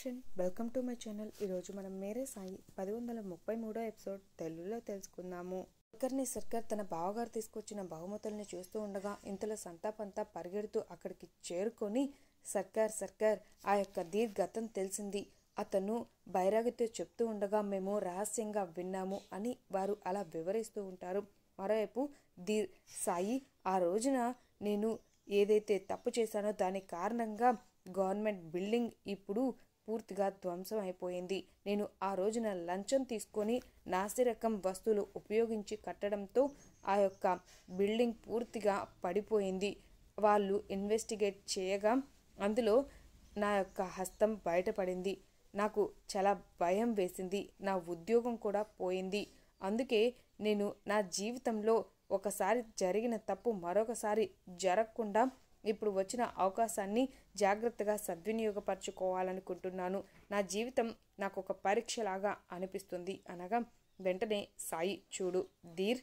Friend, welcome to my channel. ఈరోజు మనం మేరే Sai 1033 episode తెలుగులో తెలుసుకుందాము. కుల్కర్ణి సర్కార్ తన బావగారు తీసుకొచ్చిన బహుమతుల్ని చూస్తూ ఉండగా ఇంతలో సంతాపంతా పరిగెడుతూ అక్కడికి చేరుకొని సర్కార్ ఆ యొక్క ధీర్ గతం తెలిసింది. అతను బైరాగితో చెప్తూ ఉండగా మేము రహస్యంగా విన్నాము అని వారు అలా వివరిస్తూ ఉంటారు. మరోవైపు ధీర్ సాయి, ఆ రోజున నేను ఏదైతే తప్పు చేశానో దాని కారణంగా గవర్నమెంట్ బిల్డింగ్ ఇప్పుడు పూర్తిగా ధ్వంసం అయిపోయింది. నేను ఆ రోజున లంచం తీసుకొని నాసిరకం వస్తువులు ఉపయోగించి కట్టడంతో ఆ యొక్క బిల్డింగ్ పూర్తిగా పడిపోయింది. వాళ్ళు ఇన్వెస్టిగేట్ చేయగా అందులో నా యొక్క హస్తం బయటపడింది. నాకు చాలా భయం వేసింది. నా ఉద్యోగం కూడా పోయింది. అందుకే నేను నా జీవితంలో ఒకసారి జరిగిన తప్పు మరొకసారి జరగకుండా ఇప్పుడు వచ్చిన అవకాశాన్ని జాగ్రత్తగా సద్వినియోగపరచుకోవాలనుకుంటున్నాను. నా జీవితం నాకు ఒక పరీక్షలాగా అనిపిస్తుంది అనగా వెంటనే సాయి, చూడు ధీర్,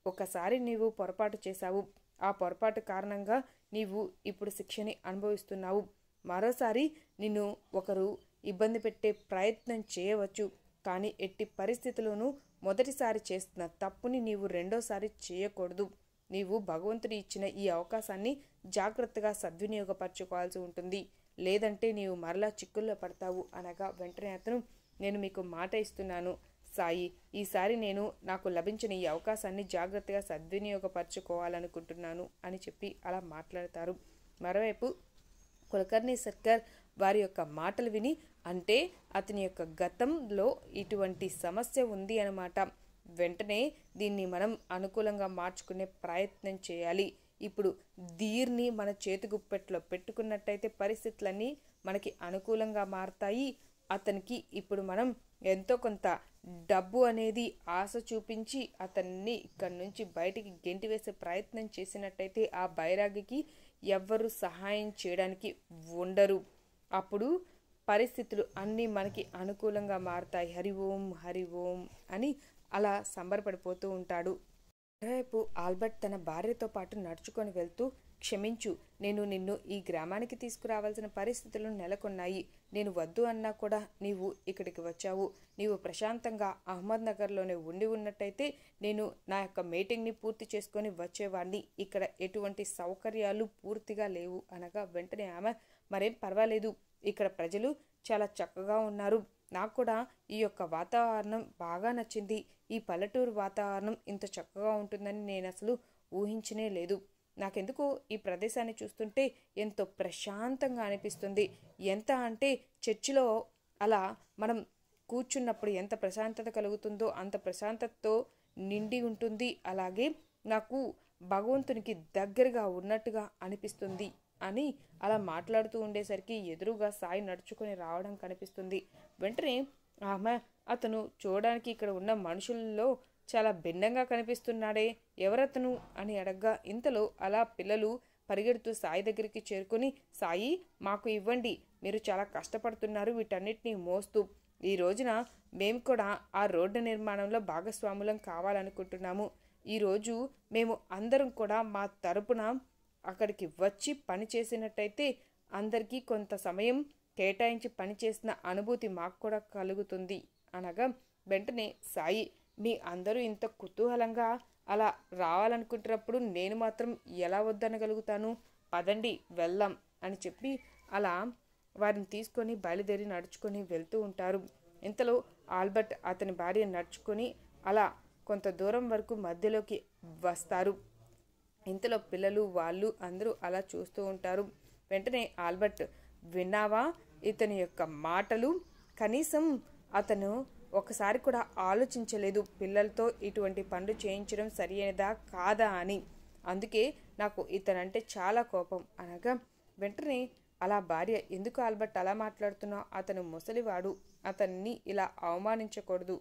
ఒకసారి నీవు పొరపాటు చేశావు. ఆ పొరపాటు కారణంగా నీవు ఇప్పుడు శిక్షని అనుభవిస్తున్నావు. మరోసారి నిన్ను ఒకరు ఇబ్బంది పెట్టే ప్రయత్నం చేయవచ్చు, కానీ ఎట్టి పరిస్థితుల్లోనూ మొదటిసారి చేస్తున్న తప్పుని నీవు రెండోసారి చేయకూడదు. నీవు భగవంతుడి ఇచ్చిన ఈ అవకాశాన్ని జాగ్రత్తగా సద్వినియోగపరచుకోవాల్సి ఉంటుంది, లేదంటే నీవు మరలా చిక్కుల్లో పడతావు అనగా వెంటనే అతను, నేను మీకు మాట ఇస్తున్నాను సాయి, ఈసారి నేను నాకు లభించిన ఈ అవకాశాన్ని జాగ్రత్తగా సద్వినియోగపరచుకోవాలనుకుంటున్నాను అని చెప్పి అలా మాట్లాడతారు. మరోవైపు కుల్కర్ణి సర్కార్ వారి యొక్క మాటలు విని, అంటే అతని యొక్క గతంలో ఇటువంటి సమస్య ఉంది అన్నమాట. వెంటనే దీన్ని మనం అనుకూలంగా మార్చుకునే ప్రయత్నం చేయాలి. ఇప్పుడు ధీర్ని మన చేతిగుప్పెట్లో పెట్టుకున్నట్టయితే పరిస్థితులన్నీ మనకి అనుకూలంగా మారతాయి. అతనికి ఇప్పుడు మనం ఎంతో కొంత డబ్బు అనేది ఆశ చూపించి అతన్ని ఇక్కడి నుంచి బయటికి గెంటివేసే ప్రయత్నం చేసినట్టయితే ఆ బైరాగికి ఎవ్వరూ సహాయం చేయడానికి ఉండరు. అప్పుడు పరిస్థితులు అన్నీ మనకి అనుకూలంగా మారతాయి. హరి ఓం అని అలా సంబరపడిపోతూ ఉంటాడు. మరోవైపు ఆల్బర్ట్ తన భార్యతో పాటు నడుచుకొని వెళ్తూ, క్షమించు, నేను నిన్ను ఈ గ్రామానికి తీసుకురావాల్సిన పరిస్థితులు నెలకొన్నాయి. నేను వద్దు అన్నా కూడా నీవు ఇక్కడికి వచ్చావు. నీవు ప్రశాంతంగా అహ్మద్ నగర్లోనే ఉండి ఉన్నట్టయితే నేను నా యొక్క మీటింగ్ని పూర్తి చేసుకొని వచ్చేవాడిని. ఇక్కడ ఎటువంటి సౌకర్యాలు పూర్తిగా లేవు అనగా వెంటనే ఆమె, మరేం పర్వాలేదు, ఇక్కడ ప్రజలు చాలా చక్కగా ఉన్నారు. నాకు కూడా ఈ యొక్క వాతావరణం బాగా నచ్చింది. ఈ పల్లెటూరు వాతావరణం ఇంత చక్కగా ఉంటుందని నేను అసలు ఊహించనే లేదు. నాకెందుకో ఈ ప్రదేశాన్ని చూస్తుంటే ఎంతో ప్రశాంతంగా అనిపిస్తుంది. ఎంత అంటే చర్చిలో అలా మనం కూర్చున్నప్పుడు ఎంత ప్రశాంతత కలుగుతుందో అంత ప్రశాంతతతో నిండి ఉంటుంది. అలాగే నాకు భగవంతునికి దగ్గరగా ఉన్నట్టుగా అనిపిస్తుంది అని అలా మాట్లాడుతూ ఉండేసరికి ఎదురుగా సాయి నడుచుకొని రావడం కనిపిస్తుంది. వెంటనే ఆమె, అతను చూడడానికి ఇక్కడ ఉన్న మనుషుల్లో చాలా భిన్నంగా కనిపిస్తున్నాడే, ఎవరతను అని అడగ్గా ఇంతలో అలా పిల్లలు పరిగెడుతూ సాయి దగ్గరికి చేరుకొని, సాయి, మాకు ఇవ్వండి, మీరు చాలా కష్టపడుతున్నారు వీటన్నిటినీ మోస్తూ. ఈ రోజున మేము కూడా ఆ రోడ్డు నిర్మాణంలో భాగస్వాములం కావాలనుకుంటున్నాము. ఈరోజు మేము అందరం కూడా మా తరపున అక్కడికి వచ్చి పని చేసినట్టయితే అందరికీ కొంత సమయం కేటాయించి పనిచేసిన అనుభూతి మాకు కూడా కలుగుతుంది అనగా వెంటనే సాయి, మీ అందరూ ఇంత కుతూహలంగా అలా రావాలనుకుంటున్నప్పుడు నేను మాత్రం ఎలా వద్దనగలుగుతాను, పదండి వెళ్దాం అని చెప్పి అలా వారిని తీసుకొని బయలుదేరి నడుచుకొని వెళ్తూ ఉంటారు. ఇంతలో ఆల్బర్ట్ అతని భార్య నడుచుకొని అలా కొంత దూరం వరకు మధ్యలోకి వస్తారు. ఇంతలో పిల్లలు వాళ్ళు అందరూ అలా చూస్తూ ఉంటారు. వెంటనే ఆల్బర్ట్, విన్నావా ఇతని యొక్క మాటలు? కనీసం అతను ఒకసారి కూడా ఆలోచించలేదు పిల్లలతో ఇటువంటి పనులు చేయించడం సరియైనదా కాదా అని. అందుకే నాకు ఇతనంటే చాలా కోపం అనగా వెంటనే అలా భార్య, ఎందుకు ఆల్బర్ట్ అలా మాట్లాడుతున్నావు? అతను ముసలివాడు, అతన్ని ఇలా అవమానించకూడదు,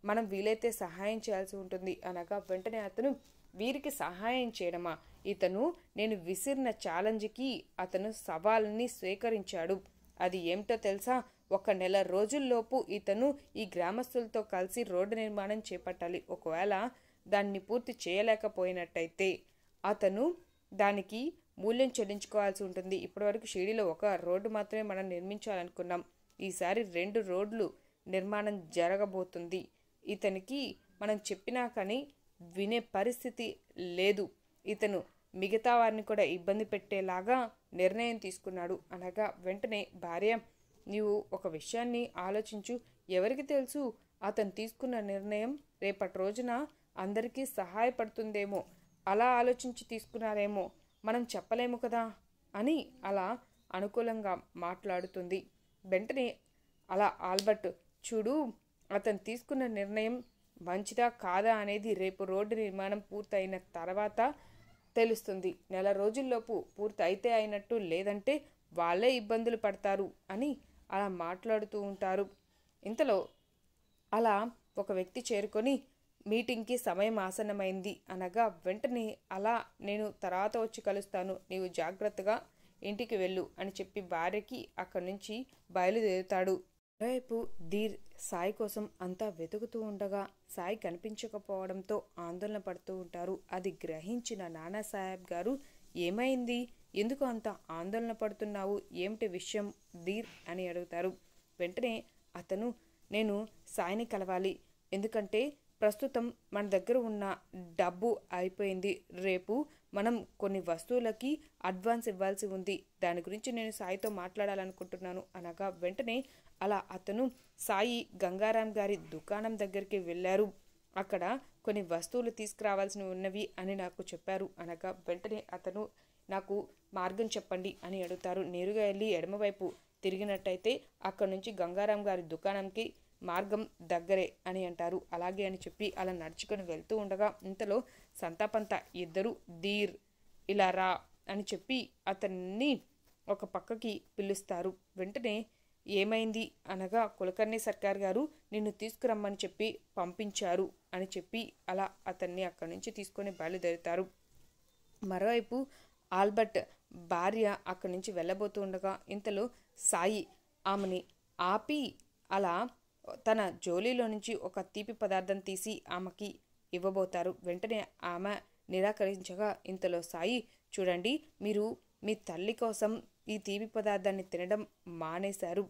మనం వీలైతే సహాయం చేయాల్సి ఉంటుంది అనగా వెంటనే అతను, వీరికి సహాయం చేయడమా? ఇతను నేను విసిరిన ఛాలెంజ్కి అతను సవాల్ని స్వీకరించాడు. అది ఏమిటో తెలుసా? 1 నెల రోజుల్లోపు ఇతను ఈ గ్రామస్తులతో కలిసి రోడ్డు నిర్మాణం చేపట్టాలి. ఒకవేళ దాన్ని పూర్తి చేయలేకపోయినట్టయితే అతను దానికి మూల్యం చెల్లించుకోవాల్సి ఉంటుంది. ఇప్పటివరకు షిరిడీలో ఒక రోడ్డు మాత్రమే మనం నిర్మించాలనుకున్నాం, ఈసారి 2 రోడ్లు నిర్మాణం జరగబోతుంది. ఇతనికి మనం చెప్పినా కానీ వినే పరిస్థితి లేదు. ఇతను మిగతా వారిని కూడా ఇబ్బంది పెట్టేలాగా నిర్ణయం తీసుకున్నాడు అనగా వెంటనే భార్య, నీవు ఒక విషయాన్ని ఆలోచించు. ఎవరికి తెలుసు అతను తీసుకున్న నిర్ణయం రేపటి రోజున అందరికీ సహాయపడుతుందేమో, అలా ఆలోచించి తీసుకున్నారేమో, మనం చెప్పలేము కదా అని అలా అనుకూలంగా మాట్లాడుతుంది. వెంటనే అలా ఆల్బర్ట్, చూడు, అతను తీసుకున్న నిర్ణయం మంచిదా కాదా అనేది రేపు రోడ్డు నిర్మాణం పూర్తయిన తర్వాత తెలుస్తుంది. నెల రోజుల్లోపు పూర్తి అయితే అయినట్టు, లేదంటే వాళ్ళే ఇబ్బందులు పడతారు అని అలా మాట్లాడుతూ ఉంటారు. ఇంతలో అలా ఒక వ్యక్తి చేరుకొని మీటింగ్కి సమయం ఆసన్నమైంది అనగా వెంటనే అలా, నేను తర్వాత వచ్చి కలుస్తాను, నీవు జాగ్రత్తగా ఇంటికి వెళ్ళు అని చెప్పి భార్యకి అక్కడి నుంచి బయలుదేరుతాడు. మరోవైపు ధీర్ సాయి కోసం అంతా వెతుకుతూ ఉండగా సాయి కనిపించకపోవడంతో ఆందోళన పడుతూ ఉంటారు. అది గ్రహించిన నానాసాహెబ్ గారు, ఏమైంది, ఎందుకు అంత ఆందోళన పడుతున్నావు, ఏమిటి విషయం ధీర్ అని అడుగుతారు. వెంటనే అతను, నేను సాయిని కలవాలి, ఎందుకంటే ప్రస్తుతం మన దగ్గర ఉన్న డబ్బు అయిపోయింది, రేపు మనం కొన్ని వస్తువులకి అడ్వాన్స్ ఇవ్వాల్సి ఉంది, దాని గురించి నేను సాయితో మాట్లాడాలనుకుంటున్నాను అనగా వెంటనే అలా అతను సాయి గంగారాం గారి దుకాణం దగ్గరికి వెళ్ళారు. అక్కడ కొన్ని వస్తువులు తీసుకురావాల్సి ఉన్నవి అని నాకు చెప్పారు అనగా వెంటనే అతను, నాకు మార్గం చెప్పండి అని అడుగుతారు. నేరుగా వెళ్ళి ఎడమవైపు తిరిగినట్టయితే అక్కడ నుంచి గంగారాం గారి దుకాణంకి మార్గం దగ్గరే అని అంటారు. అలాగే అని చెప్పి అలా నడుచుకొని వెళ్తూ ఉండగా ఇంతలో సంతాపంత ఇద్దరు, ధీర్ ఇలా రా అని చెప్పి అతన్ని ఒక పక్కకి పిలుస్తారు. వెంటనే ఏమైంది అనగా కులకర్ణి సర్కార్ గారు నిన్ను తీసుకురమ్మని చెప్పి పంపించారు అని చెప్పి అలా అతన్ని అక్కడి నుంచి తీసుకొని బయలుదేరుతారు. మరోవైపు ఆల్బర్ట్ భార్య అక్కడి నుంచి వెళ్ళబోతూ ఉండగా ఇంతలో సాయి ఆమెని ఆపి అలా తన జోలీలో నుంచి ఒక తీపి పదార్థం తీసి ఆమెకి ఇవ్వబోతారు. వెంటనే ఆమె నిరాకరించగా ఇంతలో సాయి, చూడండి, మీరు మీ తల్లి కోసం ఈ తీపి పదార్థాన్ని తినడం మానేశారు.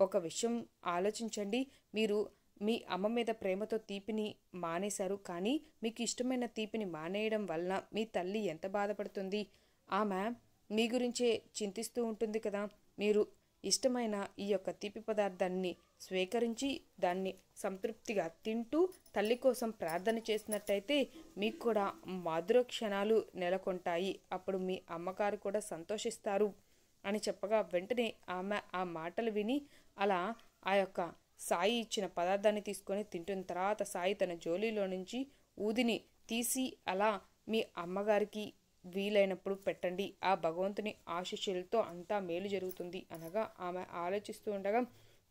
ఒక విషయం ఆలోచించండి, మీరు మీ అమ్మ మీద ప్రేమతో తీపిని మానేశారు, కానీ మీకు ఇష్టమైన తీపిని మానేయడం వలన మీ తల్లి ఎంత బాధపడుతుంది, ఆమె మీ గురించే చింతిస్తూ ఉంటుంది కదా. మీరు ఇష్టమైన ఈ యొక్క తీపి పదార్థాన్ని స్వీకరించి దాన్ని సంతృప్తిగా తింటూ తల్లి కోసం ప్రార్థన చేసినట్టయితే మీకు కూడా మధుర క్షణాలు నెలకొంటాయి, అప్పుడు మీ అమ్మగారు కూడా సంతోషిస్తారు అని చెప్పగా వెంటనే ఆమె ఆ మాటలు విని అలా ఆ యొక్క సాయి ఇచ్చిన పదార్థాన్ని తీసుకొని తింటున్న తర్వాత సాయి తన జోలీలో నుంచి ఊదిని తీసి అలా మీ అమ్మగారికి వీలైనప్పుడు పెట్టండి, ఆ భగవంతుని ఆశీస్సులతో అంతా మేలు జరుగుతుంది అనగా ఆమె ఆలోచిస్తూ ఉండగా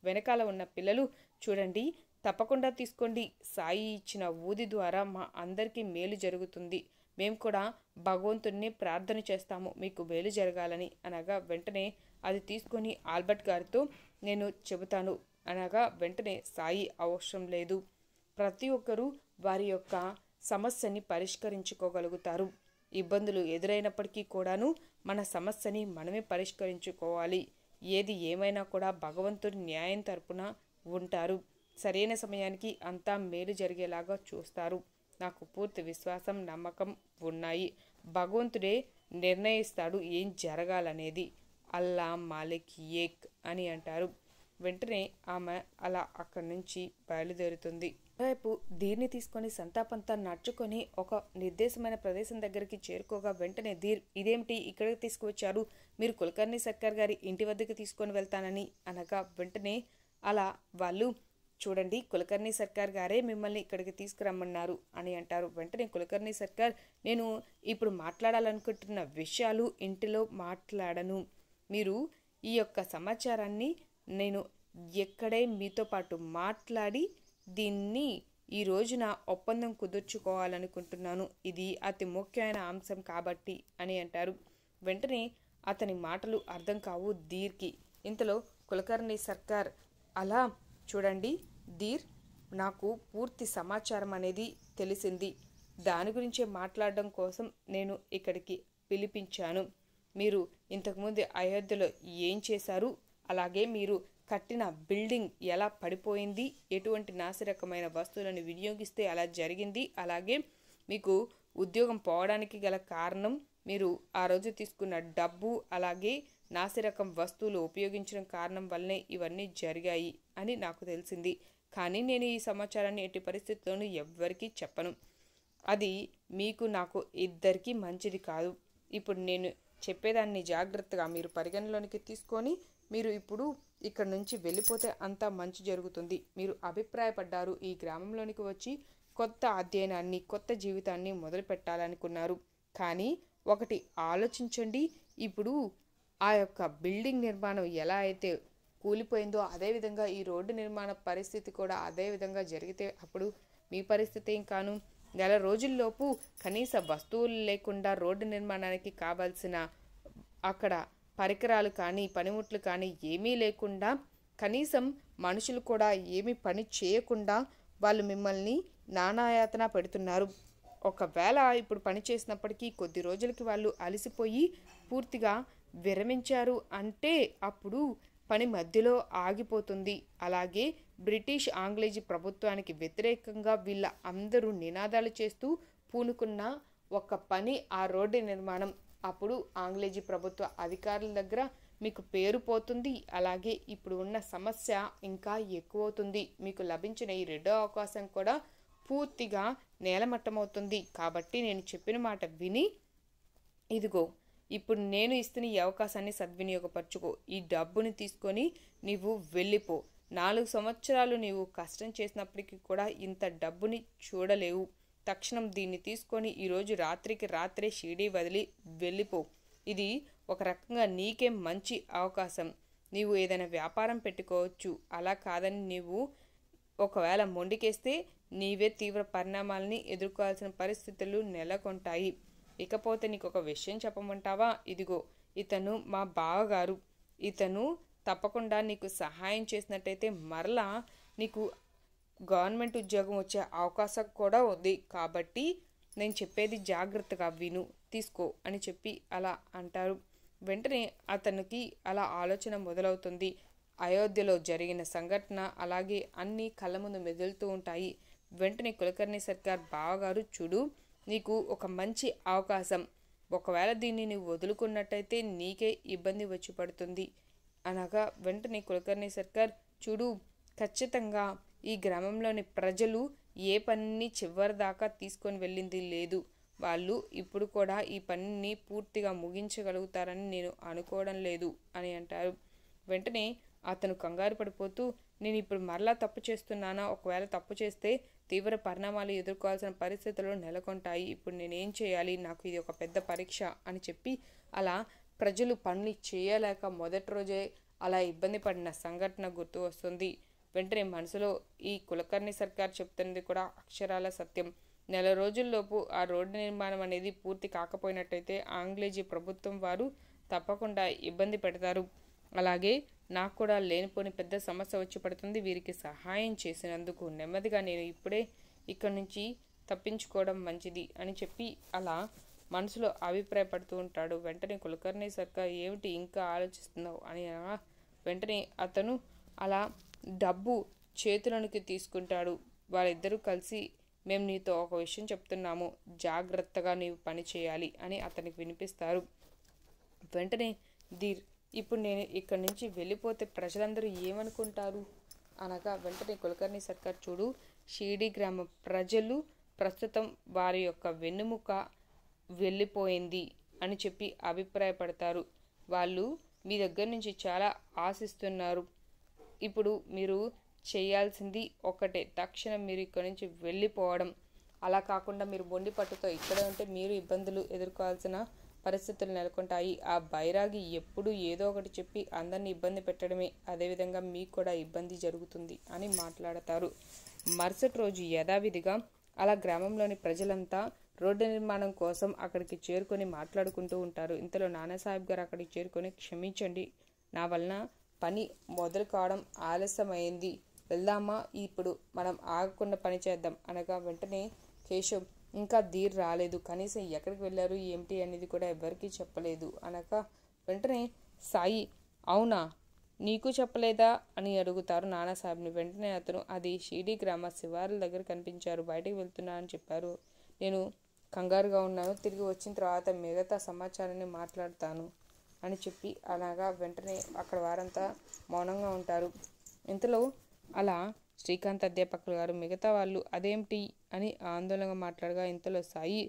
వెనకాల ఉన్న పిల్లలు, చూడండి, తప్పకుండా తీసుకోండి, సాయి ఇచ్చిన ఊది ద్వారా మా అందరికీ మేలు జరుగుతుంది, మేము కూడా భగవంతుడిని ప్రార్థన చేస్తాము మీకు మేలు జరగాలని అనగా వెంటనే అది తీసుకొని ఆల్బర్ట్ గారితో నేను చెబుతాను అనగా వెంటనే సాయి, అవసరం లేదు, ప్రతి ఒక్కరూ వారి యొక్క సమస్యని పరిష్కరించుకోగలుగుతారు, ఇబ్బందులు ఎదురైనప్పటికీ కూడాను మన సమస్యని మనమే పరిష్కరించుకోవాలి, ఏది ఏమైనా కూడా భగవంతుడి న్యాయం తరపున ఉంటారు, సరైన సమయానికి అంతా మేలు జరిగేలాగా చూస్తారు, నాకు పూర్తి విశ్వాసం నమ్మకం ఉన్నాయి, భగవంతుడే నిర్ణయిస్తాడు ఏం జరగాలనేది, అల్లా మాలిక్ ఏక్ అని అంటారు. వెంటనే ఆమె అలా అక్కడి నుంచి బయలుదేరుతుంది. వైపు ధీర్ని తీసుకొని సంతాపంతా నడుచుకొని ఒక నిర్దేశమైన ప్రదేశం దగ్గరికి చేరుకోగా వెంటనే ధీర్, ఇదేమిటి ఇక్కడికి తీసుకువచ్చారు, మీరు కులకర్ణి సర్కార్ గారి ఇంటి వద్దకు తీసుకొని వెళ్తానని అనగా వెంటనే అలా వాళ్ళు, చూడండి, కులకర్ణి సర్కార్ గారే మిమ్మల్ని ఇక్కడికి తీసుకురమ్మన్నారు అని అంటారు. వెంటనే కులకర్ణి సర్కార్, నేను ఇప్పుడు మాట్లాడాలనుకుంటున్న విషయాలు ఇంటిలో మాట్లాడను, మీరు ఈ యొక్క సమాచారాన్ని నేను ఎక్కడే మీతో పాటు మాట్లాడి దీన్ని ఈ రోజున ఒప్పందం కుదుర్చుకోవాలనుకుంటున్నాను, ఇది అతి ముఖ్యమైన అంశం కాబట్టి అని అంటారు. వెంటనే అతని మాటలు అర్థం కావు ధీర్కి. ఇంతలో కులకర్ణి సర్కార్ అలా, చూడండి ధీర్, నాకు పూర్తి సమాచారం అనేది తెలిసింది, దాని గురించే మాట్లాడడం కోసం నేను ఇక్కడికి పిలిపించాను, మీరు ఇంతకుముందు అయోధ్యలో ఏం చేశారు, అలాగే మీరు కట్టిన బిల్డింగ్ ఎలా పడిపోయింది, ఎటువంటి నాసిరకమైన వస్తువులను వినియోగిస్తే అలా జరిగింది, అలాగే మీకు ఉద్యోగం పోవడానికి గల కారణం మీరు ఆ రోజు తీసుకున్న డబ్బు అలాగే నాసిరకం వస్తువులు ఉపయోగించడం కారణం వల్లనే ఇవన్నీ జరిగాయి అని నాకు తెలిసింది. కానీ నేను ఈ సమాచారాన్ని ఎట్టి పరిస్థితుల్లోనూ ఎవ్వరికీ చెప్పను. అది మీకు నాకు ఇద్దరికీ మంచిది కాదు. ఇప్పుడు నేను చెప్పేదాన్ని జాగ్రత్తగా మీరు పరిగణలోనికి తీసుకొని మీరు ఇప్పుడు ఇక్కడ నుంచి వెళ్ళిపోతే అంతా మంచి జరుగుతుంది. మీరు అభిప్రాయపడ్డారు, ఈ గ్రామంలోనికి వచ్చి కొత్త అధ్యయనాన్ని కొత్త జీవితాన్ని మొదలు పెట్టాలనుకున్నారు. కానీ ఒకటి ఆలోచించండి, ఇప్పుడు ఆ యొక్క బిల్డింగ్ నిర్మాణం ఎలా అయితే కూలిపోయిందో అదేవిధంగా ఈ రోడ్డు నిర్మాణ పరిస్థితి కూడా అదే విధంగా జరిగితే అప్పుడు మీ పరిస్థితి ఏం కాను. నెల రోజుల్లోపు కనీస వస్తువులు లేకుండా రోడ్డు నిర్మాణానికి కావాల్సిన అక్కడ పరికరాలు కానీ పనిముట్లు కానీ ఏమీ లేకుండా కనీసం మనుషులు కూడా ఏమీ పని చేయకుండా వాళ్ళు మిమ్మల్ని నానాయాతన పెడుతున్నారు. ఒకవేళ ఇప్పుడు పని చేసినప్పటికీ కొద్ది రోజులకి వాళ్ళు అలసిపోయి పూర్తిగా విరమించారు అంటే అప్పుడు పని మధ్యలో ఆగిపోతుంది. అలాగే బ్రిటిష్ ఆంగ్లేజీ ప్రభుత్వానికి వ్యతిరేకంగా వీళ్ళ అందరూ నినాదాలు చేస్తూ పూనుకున్న ఒక పని ఆ రోడ్డు నిర్మాణం. అప్పుడు ఆంగ్లేజీ ప్రభుత్వ అధికారుల దగ్గర మీకు పేరు పోతుంది. అలాగే ఇప్పుడు ఉన్న సమస్య ఇంకా ఎక్కువవుతుంది. మీకు లభించిన ఈ రెండో అవకాశం కూడా పూర్తిగా నేలమట్టమవుతుంది. కాబట్టి నేను చెప్పిన మాట విని ఇదిగో ఇప్పుడు నేను ఇస్తున్న ఈ అవకాశాన్ని సద్వినియోగపరచుకో. ఈ డబ్బుని తీసుకొని నీవు వెళ్ళిపో. 4 సంవత్సరాలు నీవు కష్టం చేసినప్పటికీ కూడా ఇంత డబ్బుని చూడలేవు. తక్షణం దీన్ని తీసుకొని ఈరోజు రాత్రికి రాత్రే షిరిడీ వదిలి వెళ్ళిపో. ఇది ఒక రకంగా నీకే మంచి అవకాశం. నీవు ఏదైనా వ్యాపారం పెట్టుకోవచ్చు. అలా కాదని నీవు ఒకవేళ మొండికేస్తే నీవే తీవ్ర పరిణామాలని ఎదుర్కోవాల్సిన పరిస్థితులు నెలకొంటాయి. ఇకపోతే నీకు ఒక విషయం చెప్పమంటావా? ఇదిగో ఇతను మా బావగారు. ఇతను తప్పకుండా నీకు సహాయం చేసినట్టయితే మరలా నీకు గవర్నమెంట్ ఉద్యోగం వచ్చే అవకాశం కూడా ఉంది. కాబట్టి నేను చెప్పేది జాగ్రత్తగా విను, తీసుకో అని చెప్పి అలా అంటారు. వెంటనే అతనికి అలా ఆలోచన మొదలవుతుంది. అయోధ్యలో జరిగిన సంఘటన అలాగే అన్నీ కళ్ళ ముందు మెదులుతూ ఉంటాయి. వెంటనే కులకర్ణి సర్కార్ బావగారు, చూడు నీకు ఒక మంచి అవకాశం. ఒకవేళ దీన్ని నువ్వు వదులుకున్నట్టయితే నీకే ఇబ్బంది వచ్చి పడుతుంది అనగా వెంటనే కులకర్ణి సర్కార్, చూడు ఖచ్చితంగా ఈ గ్రామంలోని ప్రజలు ఏ పనిని చివరి దాకా తీసుకొని వెళ్ళింది లేదు. వాళ్ళు ఇప్పుడు కూడా ఈ పనిని పూర్తిగా ముగించగలుగుతారని నేను అనుకోవడం లేదు అని అంటారు. వెంటనే అతను కంగారు పడిపోతూ, నేను ఇప్పుడు మరలా తప్పు చేస్తున్నానా? ఒకవేళ తప్పు చేస్తే తీవ్ర పరిణామాలు ఎదుర్కోవాల్సిన పరిస్థితులు నెలకొంటాయి. ఇప్పుడు నేనేం చేయాలి? నాకు ఇది ఒక పెద్ద పరీక్ష అని చెప్పి అలా ప్రజలు పనులు చేయలేక మొదటి రోజే అలా ఇబ్బంది పడిన సంఘటన గుర్తు వస్తుంది. వెంటనే మనసులో ఈ కులకర్ణి సర్కార్ చెప్తున్నది కూడా అక్షరాల సత్యం. నెల రోజుల్లోపు ఆ రోడ్డు నిర్మాణం అనేది పూర్తి కాకపోయినట్టయితే ఆంగ్లేజీ ప్రభుత్వం వారు తప్పకుండా ఇబ్బంది పెడతారు. అలాగే నాకు కూడా లేనిపోని పెద్ద సమస్య వచ్చి పడుతుంది. వీరికి సహాయం చేసినందుకు నెమ్మదిగా నేను ఇప్పుడే ఇక్కడి నుంచి తప్పించుకోవడం మంచిది అని చెప్పి అలా మనసులో అభిప్రాయపడుతూ ఉంటాడు. వెంటనే కులకర్ణి సర్కార్, ఏమిటి ఇంకా ఆలోచిస్తున్నావు అని వెంటనే అతను అలా డబ్బు చేతులనికి తీసుకుంటాడు. వాళ్ళిద్దరూ కలిసి, మేము నీతో ఒక విషయం చెప్తున్నాము, జాగ్రత్తగా నీవు పని చేయాలి అని అతనికి వినిపిస్తారు. వెంటనే ఇప్పుడు నేను ఇక్కడి నుంచి వెళ్ళిపోతే ప్రజలందరూ ఏమనుకుంటారు అనగా వెంటనే కులకర్ణి సర్కార్, చూడు షిరిడీ గ్రామ ప్రజలు ప్రస్తుతం వారి యొక్క వెన్నుముక వెళ్ళిపోయింది అని చెప్పి అభిప్రాయపడతారు. వాళ్ళు మీ దగ్గర నుంచి చాలా ఆశిస్తున్నారు. ఇప్పుడు మీరు చేయాల్సింది ఒకటే, తక్షణం మీరు ఇక్కడి నుంచి వెళ్ళిపోవడం. అలా కాకుండా మీరు మొండి పట్టుతో ఇక్కడే ఉంటే మీరు ఇబ్బందులు ఎదుర్కోవాల్సిన పరిస్థితులు నెలకొంటాయి. ఆ బైరాగి ఎప్పుడు ఏదో ఒకటి చెప్పి అందరినీ ఇబ్బంది పెట్టడమే, అదేవిధంగా మీకు కూడా ఇబ్బంది జరుగుతుంది అని మాట్లాడతారు. మరుసటి రోజు యథావిధిగా అలా గ్రామంలోని ప్రజలంతా రోడ్డు నిర్మాణం కోసం అక్కడికి చేరుకొని మాట్లాడుకుంటూ ఉంటారు. ఇంతలో నానాసాహెబ్ గారు అక్కడికి చేరుకొని, క్షమించండి, నా వలన పని మొదలు కావడం ఆలస్యమైంది, వెళ్దామా, ఇప్పుడు మనం ఆగకుండా పని చేద్దాం అనగా వెంటనే కేశవ్, ఇంకా ధీర్ రాలేదు, కనీసం ఎక్కడికి వెళ్ళారు ఏమిటి అనేది కూడా ఎవరికీ చెప్పలేదు అనగా వెంటనే సాయి, అవునా, నీకు చెప్పలేదా అని అడుగుతారు నానాసాహెబ్ని. వెంటనే అతను అది షిర్డీ గ్రామ శివారుల దగ్గర కనిపించారు, బయటికి వెళ్తున్నా అని చెప్పారు. నేను కంగారుగా ఉన్నాను, తిరిగి వచ్చిన తర్వాత మిగతా సమాచారాన్ని మాట్లాడతాను అని చెప్పి అలాగా వెంటనే అక్కడ వారంతా మౌనంగా ఉంటారు. ఇంతలో అలా శ్రీకాంత్ అధ్యాపకులు గారు మిగతా వాళ్ళు అదేమిటి అని ఆందోళనగా మాట్లాడగా, ఇంతలో సాయి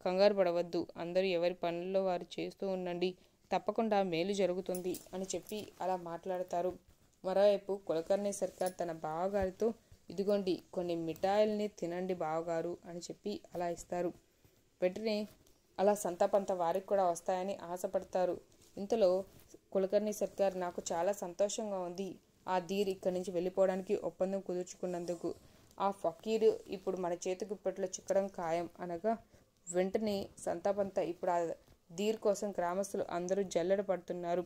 కంగారు పడవద్దు, అందరూ ఎవరి పనుల్లో వారు చేస్తూ ఉండండి, తప్పకుండా మేలు జరుగుతుంది అని చెప్పి అలా మాట్లాడతారు. మరోవైపు కులకర్ణి సర్కార్ తన బావగారితో ఇదిగోండి కొన్ని మిఠాయిల్ని తినండి బావగారు అని చెప్పి అలా ఇస్తారు. వెంటనే అలా సంతాపంత వారికి కూడా వస్తాయని ఆశపడతారు. ఇంతలో కులకర్ణి సర్కార్ నాకు చాలా సంతోషంగా ఉంది, ఆ ధీర్ ఇక్కడి నుంచి వెళ్ళిపోవడానికి ఒప్పందం కుదుర్చుకున్నందుకు. ఆ ఫకీరు ఇప్పుడు మన చేతికి ఇప్పట్లో చిక్కడం ఖాయం అనగా వెంటనే సంతాపంతా ఇప్పుడు ఆ ధీర్ కోసం గ్రామస్తులు అందరూ జల్లెడ పడుతున్నారు.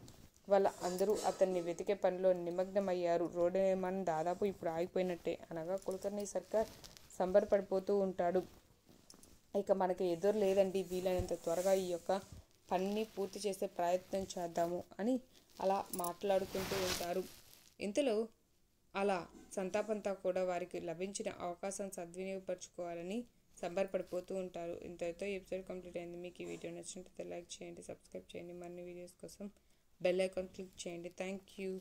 వాళ్ళ అందరూ అతన్ని వెతికే పనిలో నిమగ్నమయ్యారు. రోడ్డు నిర్మాణం దాదాపు ఇప్పుడు ఆగిపోయినట్టే అనగా కులకర్ణి సర్కార్ సంబరపడిపోతూ ఉంటాడు. ఇక మనకి ఎదురు లేదండి, వీలైనంత త్వరగా ఈ యొక్క పనిని పూర్తి చేసే ప్రయత్నం చేద్దాము అని అలా మాట్లాడుకుంటూ ఉంటారు. ఇంతలో అలా సంతాపంతా కూడా వారికి లభించిన అవకాశం సద్వినియోగపరచుకోవాలని సంబరపడిపోతూ ఉంటారు. ఇంతటితో ఎపిసోడ్ కంప్లీట్ అయింది. మీకు ఈ వీడియో నచ్చినట్లయితే లైక్ చేయండి, సబ్స్క్రైబ్ చేయండి, మరిన్ని వీడియోస్ కోసం బెల్ ఐకాన్ క్లిక్ చేయండి. Thank you.